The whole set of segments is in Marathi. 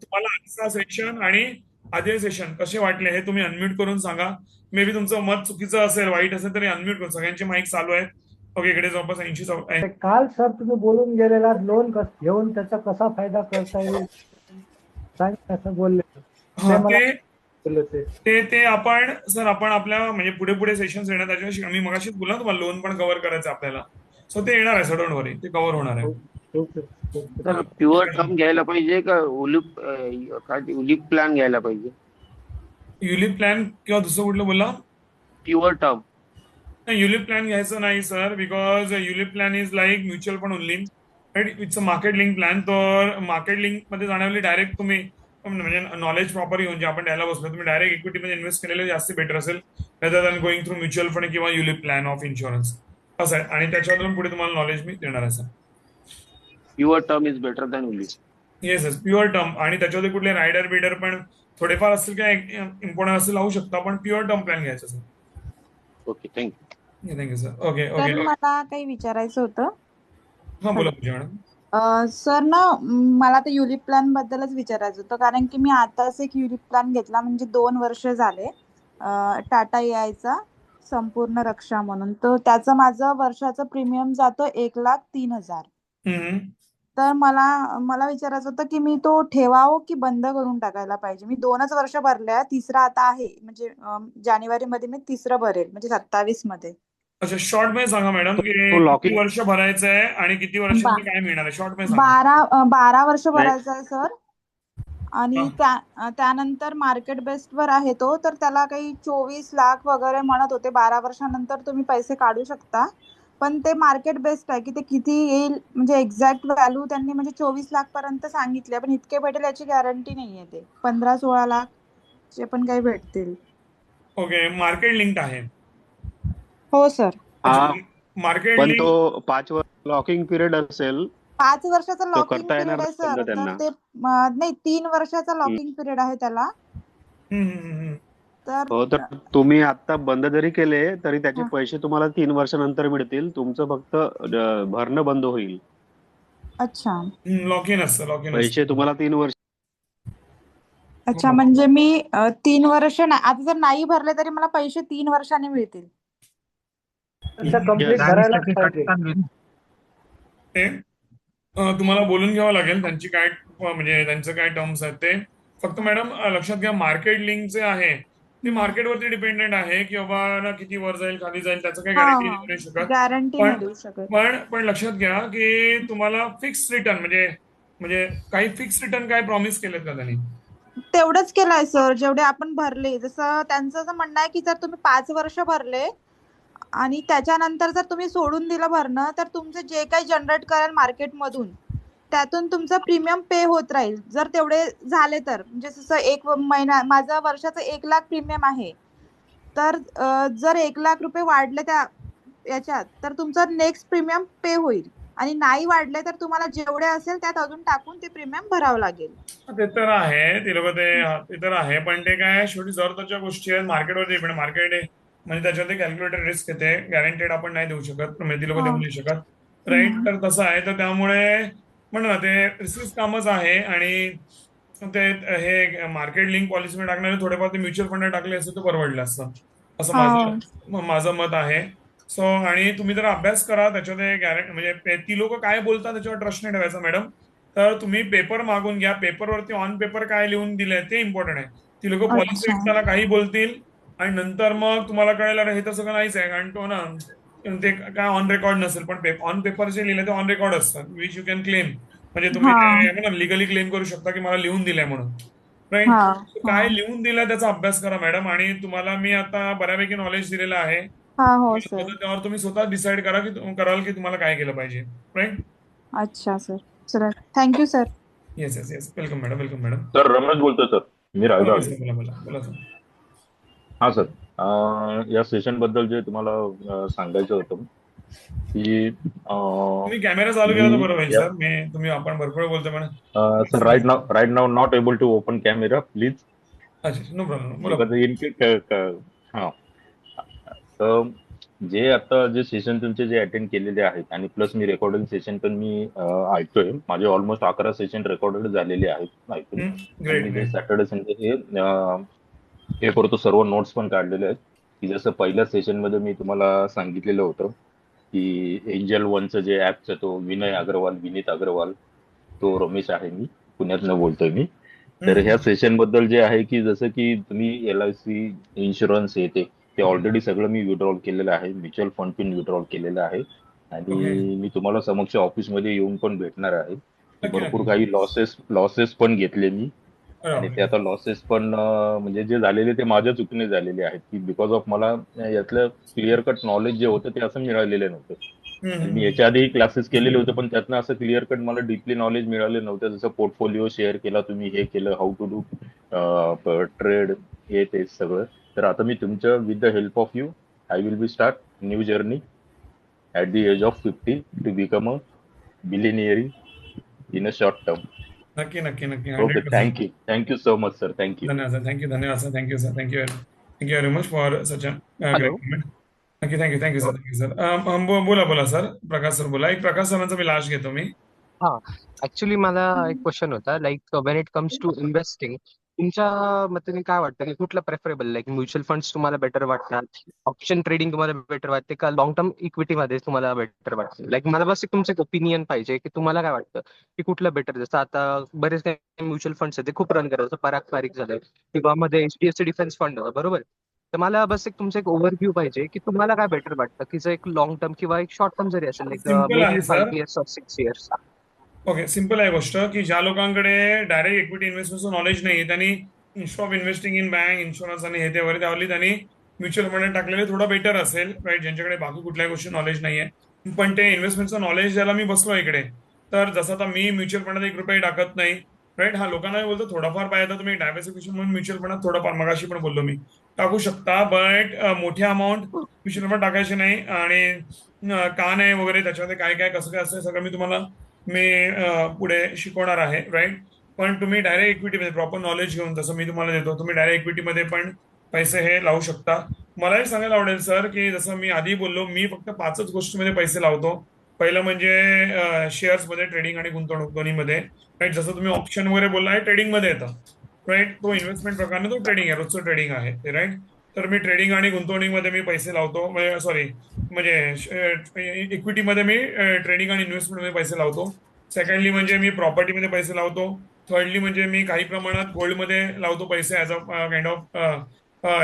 तुम्हाला आजचा सेशन आणि आधी सेशन कसे वाटले हे तुम्ही अनम्यूट करून सांगा. मे बी तुमचं मत चुकीचं असेल, वाईट असेल तरी अनम्यूट करून सगळ्यांचे माईक चालू आहेत. ओके, इकडे जवळपास 80 काल सर तुम्ही बोलून गेलेला लोन घेऊन त्याचा कसा फायदा करता येईल सांग असं बोलले. ते हा मला ते बोलले ते. ते ते आपण सर आपण आपल्या म्हणजे पुढे पुढे सेशन्स येणार त्याच्याविषयी आम्ही मगाशीच बोलला तुम्हाला लोन पण कव्हर करायचं आपल्याला. सो ते येणार आहे, सर डोंट वरी, ते कव्हर होणार आहे. Okay okay. हा, प्युअर टर्म घ्यायला पाहिजे का उलिप काय उलिप प्लॅन घ्यायला पाहिजे? युलिप प्लॅन किंवा दुसरं कुठलं बोलला? Pure term. नाही, युलिप प्लॅन घ्यायचं नाही sir, because ULIP plan is like mutual fund only, right. It's a market link plan. तर मार्केट लिंक मध्ये जाण्यावेळी डायरेक्ट तुम्ही म्हणजे नॉलेज प्रॉपर घेऊन जे आपण द्यायला बसलो तुम्ही डायरेक्ट इक्विटीमध्ये इन्व्हेस्ट केलेलं जास्त बेटर असेल rather than going through mutual fund किंवा युलिप प्लॅन ऑफ इन्शुरन्स, असं आहे. आणि त्याच्यावरून पुढे तुम्हाला नॉलेज मी देणार आहे sir. Pure term is better than ULIP. Yes yes, pure term. आणि त्याच्यामध्ये कुठले रायडर बिडर पण थोडेफार असतील काय इम्पॉर्टंट असतील लावू शकता, पण प्युअर टर्म प्लॅन घ्यायचा sir. Okay, thank you. Thank you sir. Okay तर ओके. मला काही विचारायचं होतं. हा बोला पूजा मॅडम. सर ना, मला तर युलिप प्लॅन बद्दलच विचारायचं होतं, कारण की मी आताच एक युलिप प्लॅन घेतला, म्हणजे 2 वर्ष झाले. टाटा एआयचा संपूर्ण रक्षा म्हणून. तर त्याचं माझं वर्षाचं प्रीमियम जातो 1,03,000. तर मला मला विचारायचं होतं की मी तो ठेवावं की बंद करून टाकायला पाहिजे. मी 2च वर्ष भरले, तिसरा आता आहे, म्हणजे जानेवारीमध्ये मी तिसरं भरेल, म्हणजे 27 मध्ये. अच्छा, शॉर्ट मध्ये सांगा मॅडम की तो किती लॉकिंग वर्ष भरायचं आहे आणि किती बा वर्षांनी काय मिळणार आहे, शॉर्ट मध्ये सांगा. 12 वर्ष नाही. भरायचं आहे सर. हा. आणि त्यानंतर मार्केट बेस्ड वर आहे तो, तर त्याला काही 24 लाख वगैरे म्हणत होते. 12 वर्षानंतर तुम्ही पैसे काढू शकता, पण ते मार्केट बेस्ड आहे की ते किती येईल, म्हणजे एक्झॅक्ट व्हॅल्यू त्यांनी म्हणजे 24 लाख पर्यंत सांगितले, पण इतके भेटेल याची गॅरंटी नाहीये. ते 15-16 लाख चे पण काही भेटतील. ओके, मार्केट लिंक आहे. हो सर. अच्छा, हा, मार्केट पण तो लिंक. 5 वर्ष लॉकिंग पिरियड असेल. 5 वर्षाचा तो लॉकिंग करता येणार पिरियड आहे नाही समजा सर. तर त्यांना. ते नाही, 3 वर्षाचा लॉकिंग पिरियड आहे त्याला. तर हो, तर तुम्ही आता बंद जरी केले तरी त्याचे हा. पैसे तुम्हाला 3 वर्षानंतर मिळतील. तुमचं फक्त भरणं बंद होईल. अच्छा लॉक इन असतं, लॉक इन पैसे असतं. तुम्हाला 3 वर्ष. अच्छा, म्हणजे मी 3 वर्ष नाही, आता जर नाही भरले तरी मला पैसे 3 वर्षांनी मिळतील. Complete Yes. भरायलाच पाहिजे. ते तुम्हाला बोलून घ्यावं लागेल त्यांची काय म्हणजे त्यांचं काय टर्म्स आहेत ते. फक्त मॅडम लक्षात घ्या, मार्केट लिंक जे आहे ते मार्केटवरती डिपेंडेंट आहे की बाबा ना किती वर जाईल खाली जाईल त्याचं काही हा गॅरंटी हा, देऊ नाही शकत. गॅरंटी पण नाही देऊ शकत. पण पण लक्षात घ्या की तुम्हाला फिक्स रिटर्न म्हणजे म्हणजे काही फिक्स रिटर्न काय प्रॉमिस केलेत का त्यांनी? तेवढंच केलंय सर, जेवढे आपण भरले. जसं त्यांचं असं म्हणणं आहे की जर तुम्ही 5 वर्ष भरले आणि त्याच्यानंतर जर तुम्ही सोडून दिलं भरणं, तर तुमचे जे काही जनरेट करेल मार्केटमधून त्यातून तुमचं प्रीमियम पे होत राहील. जर तेवढे झाले तर, म्हणजे जसं 1 महिना माझं वर्षाचं 1 लाख प्रीमियम आहे, तर जर 1 लाख रुपये वाढले त्या याच्यात, तर तुमचं नेक्स्ट प्रीमियम पे होईल. आणि नाही वाढले तर तुम्हाला जेवढे असेल त्यात अजून टाकून ते प्रीमियम भरावं लागेल. ते तर आहे, ते लोक ते तर आहे, पण ते काय शेवटी जर त्याच्या गोष्टी आहेत मार्केटवरती डिपेंड. मार्केट म्हणजे त्याच्यात कॅल्क्युलेटर रिस्क येते, गॅरंटेड आपण नाही देऊ शकत, म्हणजे ती लोक देऊ हा. नाही शकत, राईट. हम्म. तर तसं आहे, तर त्यामुळे म्हणलं ना ते रिस्क कामच आहे. आणि ते हे मार्केट लिंक पॉलिसी टाकणारे थोडेफार ते म्युच्युअल फंड टाकले असते तर परवडलं असतं, असं हा. माझं मत आहे. सो आणि तुम्ही जर अभ्यास करा त्याच्यात गॅरंटी म्हणजे ती लोक काय बोलतात त्याच्यावर ट्रस्ट नाही ठेवायचा मॅडम. तर तुम्ही पेपर मागून घ्या, पेपरवरती ऑन पेपर काय लिहून दिलंय ते इम्पॉर्टंट आहे. ती लोक पॉलिसी अच्छा. त्याला काही बोलतील आणि नंतर मग तुम्हाला कळेल अरे हे तर सगळं नाहीच आहे, कारण तो ना ते काय ऑन रेकॉर्ड नसेल, पण ऑन पेपर जे लिहिलं ते ऑन रेकॉर्ड असतात, विच यू कॅन क्लेम. म्हणजे तुम्ही हा. ते लिगली क्लेम करू शकता की मला लिहून दिलंय म्हणून, हा. राईट. हा. काय लिहून दिलंय त्याचा अभ्यास करा मॅडम. आणि तुम्हाला मी आता बऱ्यापैकी नॉलेज दिलेलं आहे, हा. हो सर. त्यावर तुम्ही स्वतः डिसाईड कराल की तुम्हाला काय केलं पाहिजे, राईट. अच्छा sir. Sir thank you sir. Yes yes yes, welcome madam, welcome madam. Sir Ramesh बोलतोय सर. मी बोला रायगड. सर, बोला बोला बोला सर. हा सर. या सेशन बद्दल जे तुम्हाला सांगायचं होतं की तुम्ही कॅमेरा चालू केला तर मी बरं होईल सर. तुम्ही आपण भरपूर बोलतो पण. Sir right now not able to open camera please, अच्छा, नो प्रॉब्लेम, बोला. बिकॉज इन हा. तर जे आता जे सेशन तुमचे जे अटेंड केलेले आहेत आणि प्लस मी रेकॉर्डिंग सेशन पण मी ऐकतोय. माझे ऑलमोस्ट 11 सेशन रेकॉर्डेड झालेले आहेत ऐकून. आणि ग्रेट मी जे ग्रेट. सॅटर्डे संडे हे करतो, सर्व नोट्स पण काढलेले आहेत. की जसं पहिल्या सेशन मध्ये मी तुम्हाला सांगितलेलं होतं की एंजल वनचं जे ऍपचं तो विनीत अग्रवाल, तो रमेश आहे, मी पुण्यातनं बोलतोय मी. तर ह्या सेशन बद्दल जे आहे की जसं की तुम्ही LIC इन्शुरन्स हे ते ऑलरेडी सगळं मी विड्रॉल केलेलं आहे. म्युच्युअल फंड पण विड्रॉल केलेलं आहे. ओके. आणि मी तुम्हाला समक्ष ऑफिसमध्ये येऊन पण भेटणार आहे की नक्की भरपूर नक्की. काही लॉसेस पण घेतले मी. अरे आणि ते बापरे. आता लॉसेस पण म्हणजे जे झालेले ते माझ्या चुकीने झालेले आहेत की बिकॉज ऑफ मला यातलं क्लिअर कट नॉलेज जे होतं ते असं मिळालेलं नव्हतं. आणि मी याच्या आधी क्लासेस केलेले होते पण त्यातनं असं क्लिअर कट मला डीपली नॉलेज मिळालं नव्हतं. जसं पोर्टफोलिओ शेअर केला तुम्ही, हे केलं, हाऊ टू डू ट्रेड, हे ते सगळं. तर आता मी तुमच्या with the help of you I will be start new journey at the age of 50 to become a billionaire in a short term. नक्की नक्की नक्की okay, 100%. Thank you so much sir, thank you. धन्यवाद सर. धन्यवाद sir. Thank you sir. Thank you very much for such a great hello. Comment. Thank you sir. बोला बोला सर. प्रकाश सर बोला. एक प्रकाश सरांचा मी लास्ट घेतो मी. हा, ऍक्च्युली मला एक क्वेश्चन होता, like when it comes to investing, तुमच्या मते काय वाटतं की कुठलं प्रेफरेबल, लाईक म्युच्युअल फंड्स तुम्हाला बेटर वाटतात, ऑप्शन ट्रेडिंग तुम्हाला बेटर वाटते का लॉंग टर्म इक्विटीमध्ये तुम्हाला बेटर वाटतं? लाईक मला बस एक तुमचं एक ओपिनियन पाहिजे की तुम्हाला काय वाटतं की कुठलं बेटर. जसं आता बरेच काही म्युच्युअल फंड्स आहेत ते खूप रन करतात, जसं पराग पारिक झालं किंवा मध्ये HDFC डिफेन्स फंड होता, बरोबर. तर मला बस एक तुमचं एक ओव्हरव्ह्यू पाहिजे की तुम्हाला काय बेटर वाटतं, की जर एक लॉंग टर्म किंवा एक शॉर्ट टर्म जरी असेल, लाईक सिम्पल मे आहे बी sir. 5 years or 6 years. Okay, simple आहे गोष्ट की ज्या लोकांकडे डायरेक्ट इक्विटी इन्व्हेस्टमेंटचं नॉलेज नाही, त्यांनी instead of investing in bank insurance आणि हे ते वगैरे त्यावरली त्यांनी म्युच्युअल फंड टाकलेले थोडं बेटर असेल, राईट. ज्यांच्याकडे बाकी कुठल्याही गोष्टी नॉलेज नाहीये पण ते इन्व्हेस्टमेंटचं नॉलेज द्यायला मी बसलो इकडे. तर जसं आता मी म्युच्युअल फंडात 1 रुपये टाकत नाही, राईट. हा, लोकांना बोलतो थोडाफार पाहिजे तर तुम्ही डायव्हर्सिफिकेशन म्हणून म्युच्युअल फंडात थोडंफार, मगाशी पण बोललो मी, टाकू शकता. बट मोठ्या अमाऊंट म्युच्युअल फंड टाकायची नाही. आणि का नाही वगैरे त्याच्यामध्ये काय काय कसं काय असं सगळं मी पुढे शिकवणार आहे, राईट. पण तुम्ही डायरेक्ट इक्विटीमध्ये प्रॉपर नॉलेज घेऊन, जसं मी तुम्हाला देतो, तुम्ही डायरेक्ट इक्विटीमध्ये पण पैसे हे लावू शकता. मलाही सांगायला आवडेल सर की जसं मी आधी बोललो, मी फक्त 5च गोष्टीमध्ये पैसे लावतो. पहिलं म्हणजे शेअर्समध्ये, ट्रेडिंग आणि गुंतवणूक दोन्हीमध्ये, राईट. जसं तुम्ही ऑप्शन वगैरे बोलला आहे, ट्रेडिंगमध्ये येतं, राईट. तो इन्व्हेस्टमेंट प्रकारने तो ट्रेडिंग आहे, रोजचं ट्रेडिंग आहे ते, राईट. तर मी ट्रेडिंग आणि गुंतवणुकीमध्ये मी पैसे लावतो, सॉरी, म्हणजे इक्विटीमध्ये मी ट्रेडिंग आणि इन्व्हेस्टमेंटमध्ये पैसे लावतो. सेकंडली म्हणजे मी प्रॉपर्टीमध्ये पैसे लावतो. थर्डली म्हणजे मी काही प्रमाणात गोल्डमध्ये लावतो पैसे as a kind of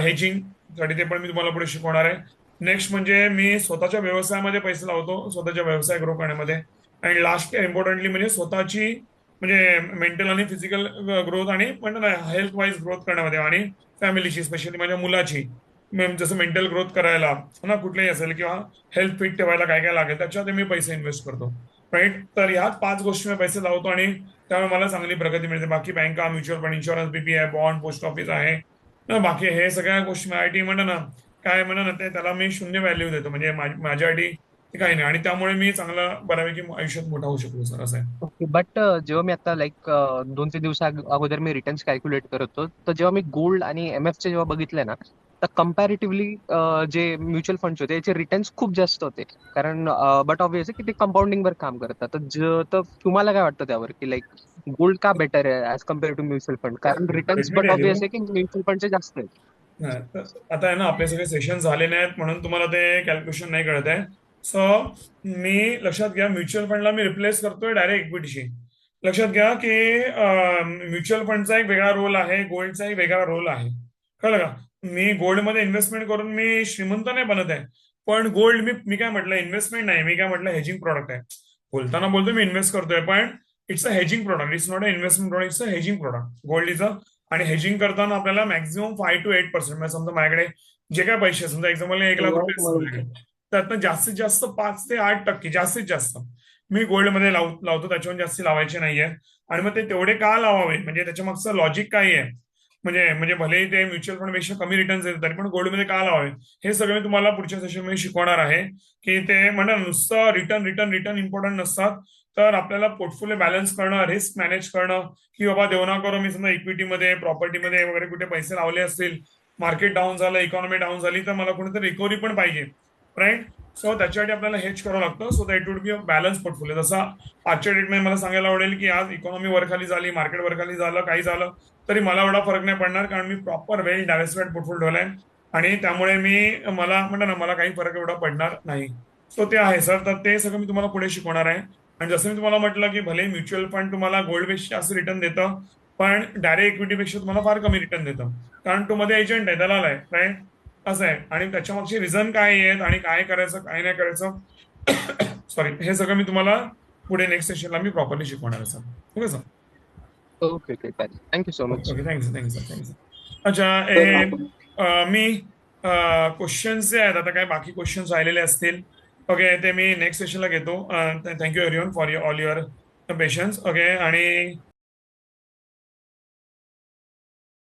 hedging साठी, ते पण मी तुम्हाला पुढे शिकवणार आहे. नेक्स्ट म्हणजे मी स्वतःच्या व्यवसायामध्ये पैसे लावतो, स्वतःच्या व्यवसाय ग्रो करण्यामध्ये. आणि लास्ट इम्पॉर्टंटली म्हणजे स्वतःची, म्हणजे मेंटल आणि फिजिकल ग्रोथ आणि म्हणतात ना हेल्थ वाईज ग्रोथ करण्यामध्ये, आणि फॅमिलीची, स्पेशली माझ्या मुलाची. जसं मेंटल ग्रोथ करायला ना कुठलेही असेल, किंवा हेल्थ फिट ठेवायला काय काय लागेल त्याच्यात मी पैसे इन्व्हेस्ट करतो, राईट. तर ह्या 5 गोष्टी मी पैसे लावतो आणि त्यामुळे मला चांगली प्रगती मिळते. बाकी बँका, mutual fund, insurance, BPI, bond, post office आहे ना, बाकी हे सगळ्या गोष्टी IT म्हणा ना, काय म्हणा ना, ते त्याला मी 0 व्हॅल्यू देतो, म्हणजे माझ्यासाठी ते काही नाही. आणि त्यामुळे मी चांगला बऱ्यापैकी आयुष्यात मोठा होऊ शकतो सर, असं आहे. ओके, बट जेव्हा मी आता लाईक 2-3 दिवस अगोदर मी रिटर्न्स कॅल्क्युलेट करत होतो, तर जेव्हा मी गोल्ड आणि MF चे जेव्हा बघितले ना, तर कम्पॅरेटिव्हली जे म्युच्युअल फंड्स होते याचे रिटर्न्स खूप जास्त होते. कारण बट ऑब्विसली की ते कंपाऊंडिंग वर काम करतात. तर तुम्हाला काय वाटतं त्यावर, की लाईक गोल्ड का बेटर आहे as compare to mutual fund? कारण returns Let me but tell you. Obvious आहे की म्युच्युअल फंडचे जास्त आहेत. नाही, तर आता आहे ना, आपले सगळे सेशन झाले नाहीत म्हणून तुम्हाला ते कॅल्क्युलेशन नाही कळत आहे. सो मी लक्षात घ्या, म्युच्युअल फंडला मी रिप्लेस करतोय डायरेक्ट इक्विटीशी. लक्षात घ्या की म्युच्युअल फंडचा एक वेगळा रोल आहे, गोल्डचा एक वेगळा रोल आहे. कळलं का? मी गोल्डमध्ये इन्व्हेस्टमेंट करून मी श्रीमंत नाही बनत आहे. पण गोल्ड मी काय म्हटलं, इन्व्हेस्टमेंट नाही, मी काय म्हटलं, हेजिंग प्रॉडक्ट आहे. बोलताना बोलतो मी इन्व्हेस्ट करतोय, पण it's a hedging product, it's not a investment product, it's a hedging product. Gold is a, आणि हेजिंग करताना आपल्याला मॅक्झिमम 5 to 8%, म्हणजे समजा माझ्याकडे जे काय पैसे, समजा एक्झाम्पल 1 लाख रुपये, त्यातनं जास्तीत जास्त 5 ते 8% जास्तीत जास्त मी गोल्डमध्ये लावतो, त्याच्यावर जास्ती लावायचे नाहीये. आणि मग ते तेवढे का लावावे, म्हणजे त्याच्या मागचं लॉजिक काय आहे, म्हणजे म्हणजे भलेही ते म्युच्युअल फंड पेक्षा कमी रिटर्न्स देतात तरी पण गोल्डमध्ये का लावावे, हे सगळं मी तुम्हाला पुढच्या सेशनमध्ये शिकवणार आहे. की ते म्हणतात नुसतं रिटर्न रिटर्न रिटर्न इम्पॉर्टंट नसतात, तर आपल्याला पोर्टफोलिओ बॅलन्स करणं, रिस्क मॅनेज करणं, की बाबा देवना करो, मी समजा इक्विटीमध्ये, प्रॉपर्टीमध्ये वगैरे कुठे पैसे लावले असतील, मार्केट डाऊन झालं, इकॉनॉमी डाऊन झाली, तर मला कुठेतरी रिकव्हरी पण पाहिजे. राईट. सो त्याच्यासाठी आपल्याला हेच करावं लागतं, so that it would be a balance portfolio. जसा आजच्या डेटमध्ये मला सांगायला आवडेल की आज इकॉनॉमी वरखाली झाली, मार्केट वरखाली झालं, काही झालं तरी मला एवढा फरक नाही पडणार, कारण मी प्रॉपर वेल डायव्हर्सिफाईड पोर्टफोलिओ ठेवलाय आणि त्यामुळे मला म्हणतो ना, मला काही फरक एवढा पडणार नाही. सो ते आहे सर, तर ते सगळं मी तुम्हाला पुढे शिकवणार आहे. आणि जसं मी तुम्हाला म्हटलं की भले म्युच्युअल फंड तुम्हाला गोल्ड पेक्षा जास्त रिटर्न देतं, पण डायरेक्ट इक्विटीपेक्षा तुम्हाला फार कमी रिटर्न देतं, कारण तो मध्ये एजंट आहे, दलाल आहे, राईट. असं आहे. आणि त्याच्यामागचे रिझन काय आहेत आणि काय करायचं काय नाही करायचं सॉरी, हे सगळं मी तुम्हाला पुढे नेक्स्ट सेशनला मी प्रॉपरली शिकवणार आहे sir. Okay sir. Okay okay चालेल. Thank you so much. Okay, thank you thank you sir, thank you sir. अच्छा, तर आपण मी क्वेश्चन्स जे आहेत, आता काय बाकी क्वेश्चन्स राहिलेले असतील, ओके, ते मी नेक्स्ट सेशनला घेतो. Thank you everyone for all your patience. Okay, आणि